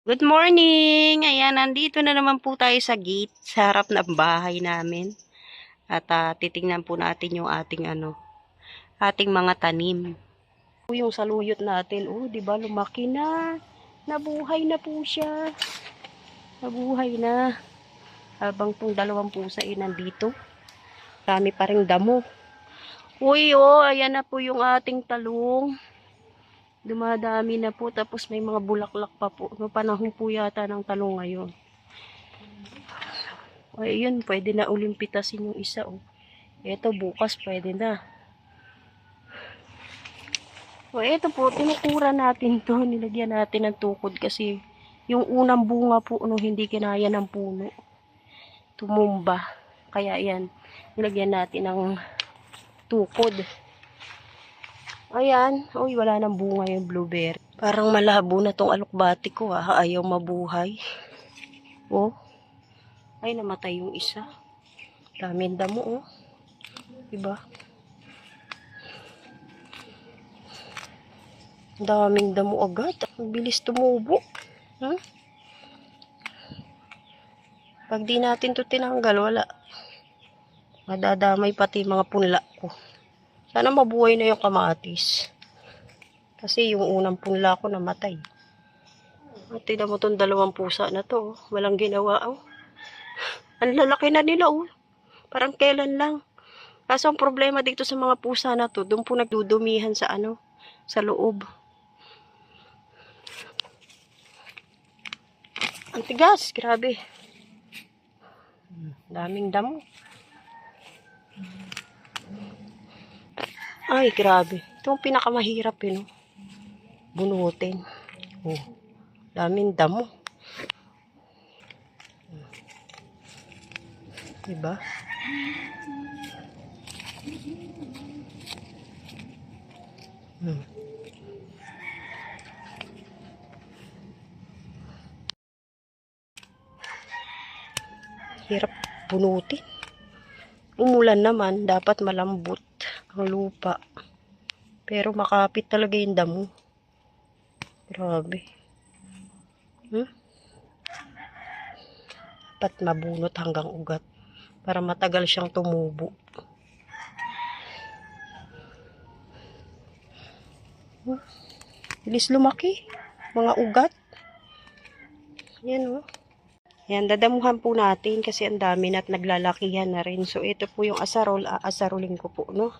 Good morning! Ayan, nandito na naman po tayo sa gate, sa harap ng bahay namin. At titingnan po natin yung ating mga tanim. Yung saluyot natin, oh, 'di ba lumaki na. Nabuhay na po siya. Nabuhay na. Habang tong dalawang pusa ay nandito. Dami pa ring damo. Uy, oh, ayan na po yung ating talong. Dumadami na po, tapos may mga bulaklak pa po. No, panahon po yata ng talong ngayon. Ay, yun, pwede na uling pitasin yung isa, oh. Ito, bukas, pwede na. O, ito po, tinukura natin to. Nilagyan natin ng tukod kasi yung unang bunga po, no, hindi kinaya ng puno. Tumumba. Kaya yan, nilagyan natin ng tukod. Ayan, uy, wala nang bunga yung blueberry. Parang malabo na tong alokbati ko, ayaw mabuhay. Oh, ay, namatay yung isa. Daming damo, oh. Diba? Daming damo agad. Ang bilis tumubo. Hmm? Pag di natin to tinanggal, wala. Madadamay pati mga punla ko. Sana mabuhay na yung kamatis. Kasi yung unang punla ko namatay. At tignan mo tong dalawang pusa na to. Walang ginawa, oh. Ang lalaki na nila, oh. Parang kailan lang. Kaso ang problema dito sa mga pusa na to, doon po nagdudumihan sa sa loob. Ang tigas, grabe. Daming damo. Ay, grabe. Ito ang pinakamahirap, no? Bunutin. Oh, daming damo. Diba? Hirap bunutin. Umulan naman, dapat malambot ang lupa. Pero makapit talaga yung damo. Grabe. Dapat mabunot hanggang ugat para matagal siyang tumubo. Bilis lumaki. Mga ugat. Yan, oh. Yan, dadamuhan po natin kasi ang dami na at naglalakihan na rin. So, ito po yung asarol. Asarolin ko po, no?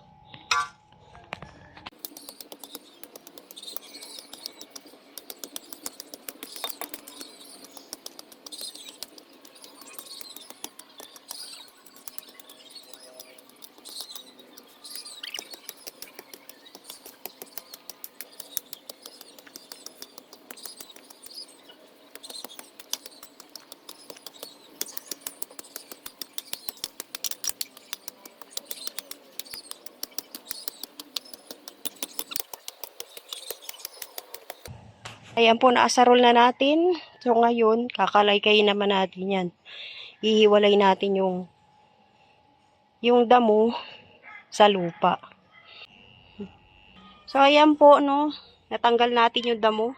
Ayan po, naasarol na natin. So, ngayon, kakalay-kayin naman natin yan. Ihiwalay natin yung damo sa lupa. So, ayan po, no. Natanggal natin yung damo.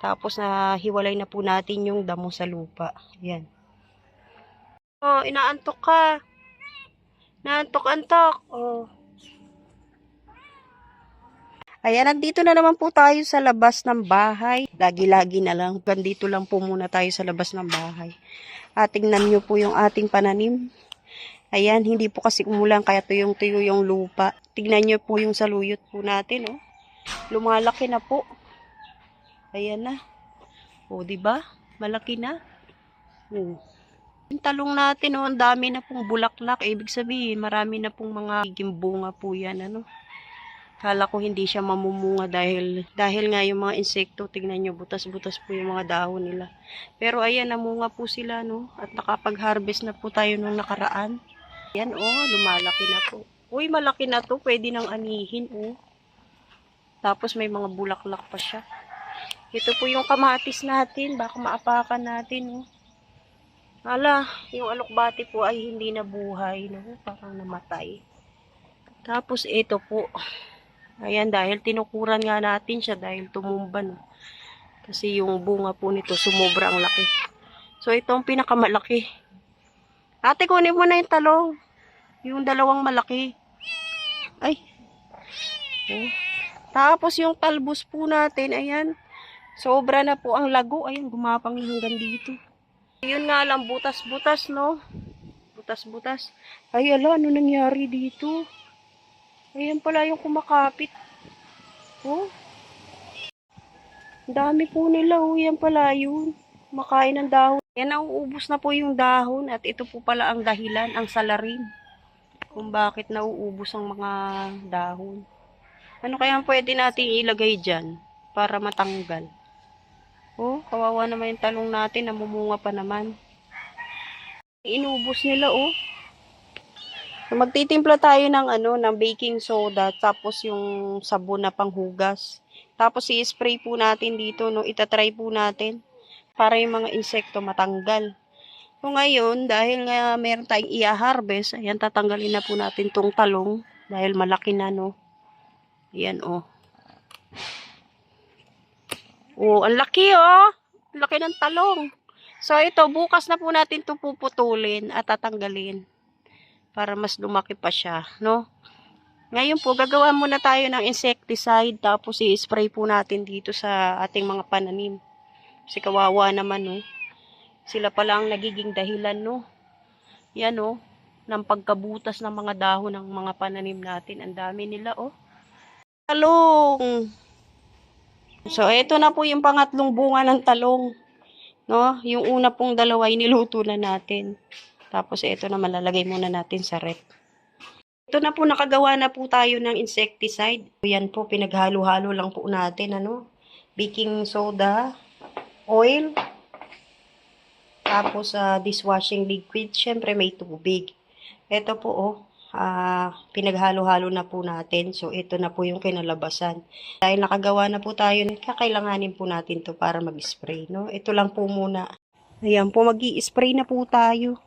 Tapos, nahiwalay na po natin yung damo sa lupa. Ayan. Oh, inaantok ka. Naantok-antok. Oh. Ayan, nandito na naman po tayo sa labas ng bahay. Lagi-lagi na lang. Gandito lang po muna tayo sa labas ng bahay. At tingnan nyo po yung ating pananim. Ayan, hindi po kasi umulan kaya tuyong-tuyo yung lupa. Tingnan nyo po yung saluyot po natin, oh. Lumalaki na po. Ayan na. O, diba? Malaki na. Oh. Yung talong natin, oh, ang dami na pong bulaklak. Ibig sabihin, marami na pong mga bunga po yan, ano. Kala ko hindi siya mamumunga dahil nga yung mga insekto, tingnan nyo, butas-butas po yung mga dahon nila. Pero ayan, namunga po sila, no? At nakapag-harvest na po tayo nung nakaraan. Ayan, oh, lumalaki na po. Uy, malaki na to, pwede nang anihin, oh. Tapos may mga bulaklak pa siya. Ito po yung kamatis natin, baka maapakan natin, oh. Hala, yung alokbati po ay hindi nabuhay, no? Parang namatay. Tapos ito po. Ayan, dahil tinukuran nga natin siya dahil tumumba, no. Kasi yung bunga po nito sumobra ang laki. So ito ang pinakamalaki. Ate, kunin mo na yung talong. Yung dalawang malaki. Ay. Oh. Tapos yung talbos po natin, ayan. Sobra na po ang lago. Ayan, gumapang na hanggang dito. Yun nga lang, butas-butas, no? Butas-butas. Ay, ala, ano nangyari dito? Ayan pala yung kumakapit. Oh, ang dami po nila, oh. Yan pala yun. Makain ng dahon. Yan, nauubos na po yung dahon. At ito po pala ang dahilan, ang salarin. Kung bakit nauubos ang mga dahon. Ano kaya pwede natin ilagay dyan para matanggal? Oh, kawawa naman yung talong natin, namumunga pa naman. Inubos nila, oh. So, magtitimpla tayo ng ng baking soda, tapos yung sabon na panghugas. Tapos i-spray po natin dito, no. Itatry po natin para yung mga insekto matanggal. So ngayon, dahil nga meron tayong i-harvest, ayan, tatanggalin na po natin tong talong dahil malaki na, no. Ayan, oh. Oh, ang laki, oh. Ang laki ng talong. So ito, bukas na po natin ito puputulin at tatanggalin para mas lumaki pa siya, no? Ngayon po, gagawa muna tayo ng insecticide, tapos i-spray po natin dito sa ating mga pananim. Kasi kawawa naman, no? Sila pala ang nagiging dahilan, no? Yan, no? Ng pagkabutas ng mga dahon ng mga pananim natin. Ang dami nila, oh. Talong! So, ito na po yung pangatlong bunga ng talong. No? Yung una pong dalawa, niluto na natin. Tapos, ito na malalagay muna natin sa rep. Ito na po, nakagawa na po tayo ng insecticide. Yan po, pinaghalo-halo lang po natin, ano? Baking soda, oil, tapos dishwashing liquid. Syempre, may tubig. Ito po, oh, pinaghalo-halo na po natin. So, ito na po yung kinalabasan. Dahil nakagawa na po tayo, kakailanganin po natin to para mag-spray, no? Ito lang po muna. Ayan po, mag-i-spray na po tayo.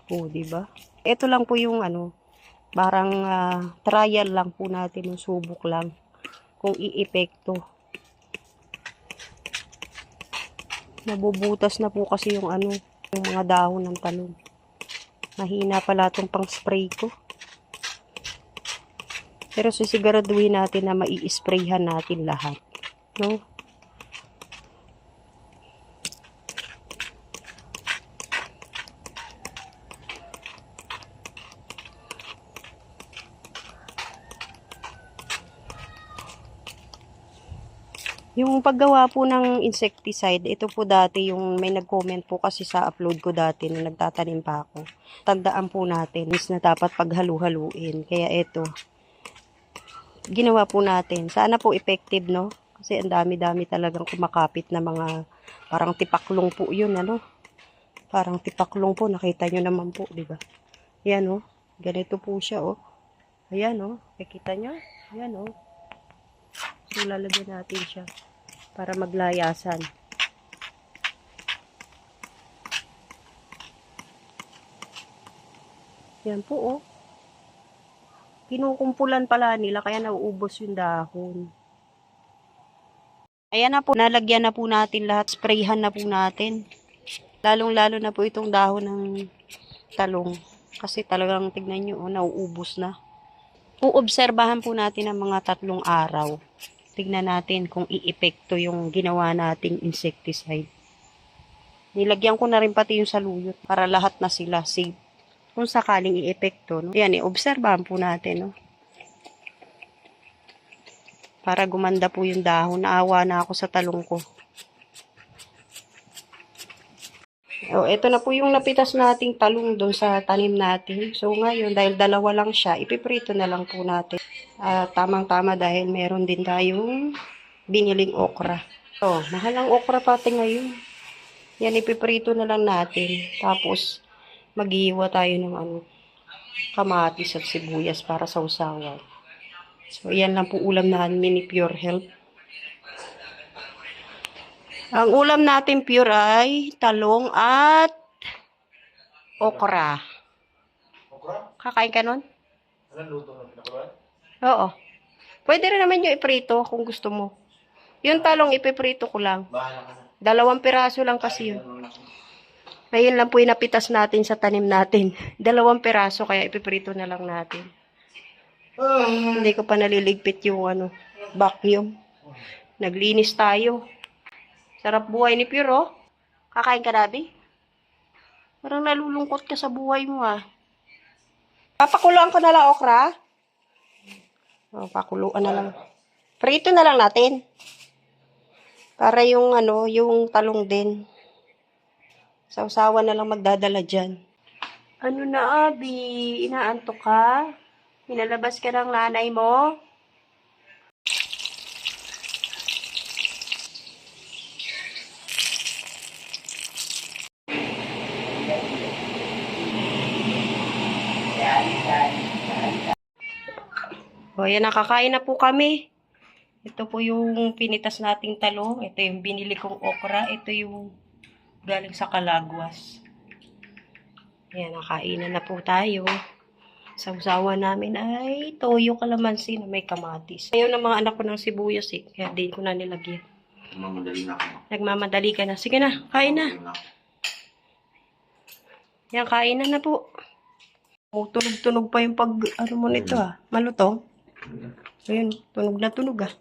Oh, diba? Ito lang po yung parang trial lang po natin, yung subok lang kung iepekto. Nabubutas na po kasi yung yung mga dahon ng talong. Mahina pala itong pang spray ko. Pero sisiguraduhin natin na mai-sprayhan natin lahat, no? Yung paggawa po ng insecticide, ito po dati yung may nag-comment po kasi sa upload ko dati nung nagtatanim pa ako. Tandaan po natin, is na dapat paghalu-haluin. Kaya ito, ginawa po natin. Sana po effective, no? Kasi ang dami-dami talagang kumakapit na mga, parang tipaklong po yun, ano? Parang tipaklong po, nakita nyo naman po, di ba? Ayan, oh. Ganito po siya, oh. Ayan, oh. Nakikita nyo? Ayan, oh. So, lalagyan natin siya para maglayasan. Yan po, oh. Kinukumpulan pala nila, kaya nauubos yung dahon. Ayan na po, nalagyan na po natin lahat. Sprayhan na po natin. Lalong-lalo na po itong dahon ng talong. Kasi talagang, tignan nyo, oh, nauubos na. Uobserbahan po natin ang mga 3 araw. Tignan natin kung i-epekto yung ginawa nating insecticide. Nilagyan ko na rin pati yung saluyot para lahat na sila safe. Kung sakaling i-epekto, no? Yan, i-obserbahan po natin, no? Para gumanda po yung dahon. Naawa na ako sa talong ko. O, ito na po yung napitas nating talong doon sa tanim natin. So, ngayon, dahil dalawa lang siya, ipiprito na lang po natin. Tamang-tama dahil meron din tayong biniling okra. So, mahal ang okra pati ngayon. Yan, ipiprito na lang natin. Tapos, maghihiwa tayo ng kamatis at sibuyas para sa usawan. So, yan lang po ulam namin ni Pure Health. Ang ulam natin pure ay talong at okra. Okra? Kakain ka nun? Anong luto ng pinakulaan? Oo. Pwede rin naman yung iprito kung gusto mo. Yung talong, ipiprito ko lang. Bahala ka na. 2 piraso lang kasi yun. Ngayon lang po yung napitas natin sa tanim natin. 2 piraso, kaya ipiprito na lang natin. Hindi ko pa naliligpit yung vacuum. Naglinis tayo. Sarap buhay ni Pure, oh. Kakain ka, Dabi? Parang nalulungkot ka sa buhay mo, ah. Papakuluan ko na lang, okra. Oh, pakuluan na lang. Prito na lang natin. Para yung yung talong din. Sausawan na lang magdadala dyan. Ano na, Abi? Inaantok ka? Pinalabas ka ng nanay mo? O, yan, nakakain na po kami. Ito po yung pinitas nating talong. Ito yung binili kong okra. Ito yung galing sa Calagwas. Yan, nakainan na po tayo. Sausawan namin ay toyo kalamansi na may kamatis. Ayaw ng mga anak ko ng sibuyas eh. Kaya di ko na nilagyan. Nagmamadali na ako. Nagmamadali ka na. Sige na, kain na. Yan, kainan na po. Tunog-tunog pa yung mo nito ah. Malutong. Ayun, tunog na tunog ah.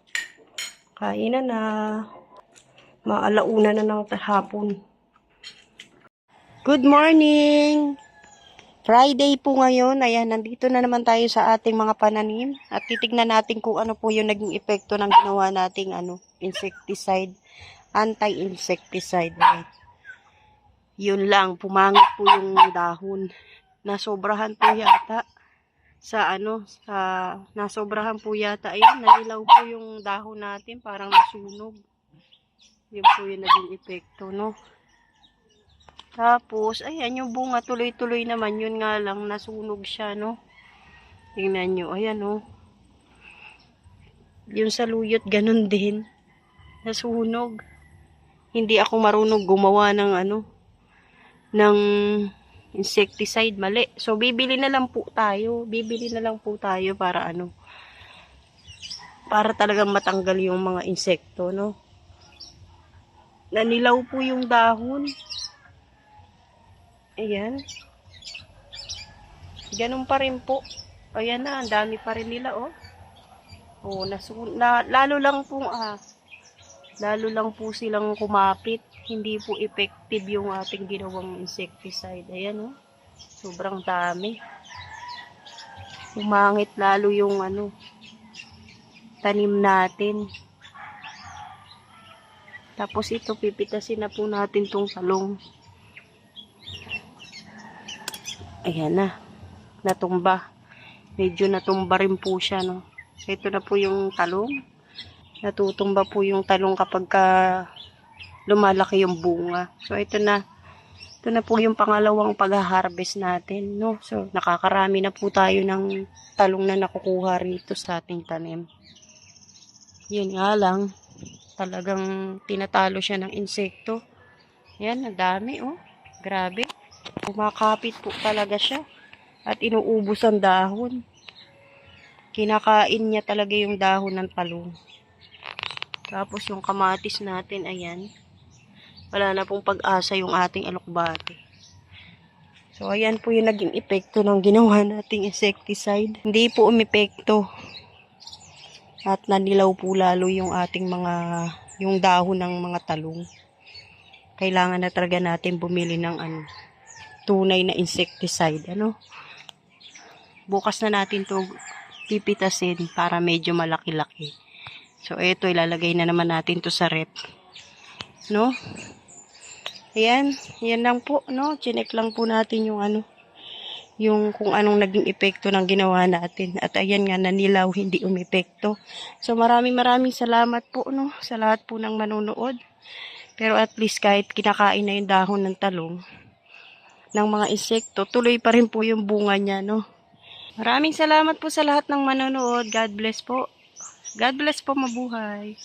Kainan na. Maalauna na ng hapon. Good morning! Friday po ngayon. Ayan, nandito na naman tayo sa ating mga pananim. At titignan natin kung ano po yung naging epekto ng ginawa nating insecticide. Anti-insecticide. Yun lang, pumangit po yung dahon. Nasobrahan po yata nasobrahan po yata. Ayun, nanilaw po yung dahon natin. Parang nasunog. Yun po yung naging epekto, no? Tapos, ayan, yung bunga tuloy-tuloy naman. Yun nga lang, nasunog siya, no? Tingnan nyo, ayan, no? Yung saluyot, ganun din. Nasunog. Hindi ako marunong gumawa ng ng insecticide, mali. So, bibili na lang po tayo. Bibili na lang po tayo para para talagang matanggal yung mga insekto, no? Nanilaw po yung dahon. Ayan. Ganun pa rin po. Ayan na, ang dami pa rin nila, oh. Oh, lalo lang po silang kumapit. Hindi po effective yung ating ginawang insecticide. Ayan, oh. Sobrang dami. Umangit lalo yung tanim natin. Tapos ito, pipitasin na po natin tong talong. Ayan na. Natumba. Medyo natumba rin po siya, no. Ito na po yung talong. Natutumba po yung talong kapag lumalaki yung bunga. So, ito na. Ito na po yung pangalawang pag-harvest natin, no. So, nakakarami na po tayo ng talong na nakukuha rito sa ating tanim. Yun nga lang. Talagang tinatalo siya ng insekto. Yan, ang dami, oh. Grabe. Kumakapit po talaga siya. At inuubos ang dahon. Kinakain niya talaga yung dahon ng talong. Tapos yung kamatis natin, ayan. Wala na pong pag-asa yung ating alokbate. So, ayan po yung naging epekto ng ginawa nating insecticide. Hindi po umepekto. At nanilaw po lalo yung ating yung dahon ng mga talong. Kailangan na talaga natin bumili ng tunay na insecticide, Bukas na natin to pipitasin para medyo malaki-laki. So, ito, ilalagay na naman natin to sa rep. No? Ayan. Yan lang po, no? Chinek lang po natin yung yung kung anong naging epekto ng ginawa natin. At ayan nga, nanilaw, hindi umepekto. So, maraming salamat po, no? Sa lahat po ng manonood. Pero at least kahit kinakain na yung dahon ng talong, ng mga insekto, tuloy pa rin po yung bunga niya, no? Maraming salamat po sa lahat ng manonood. God bless po. God bless po, mabuhay.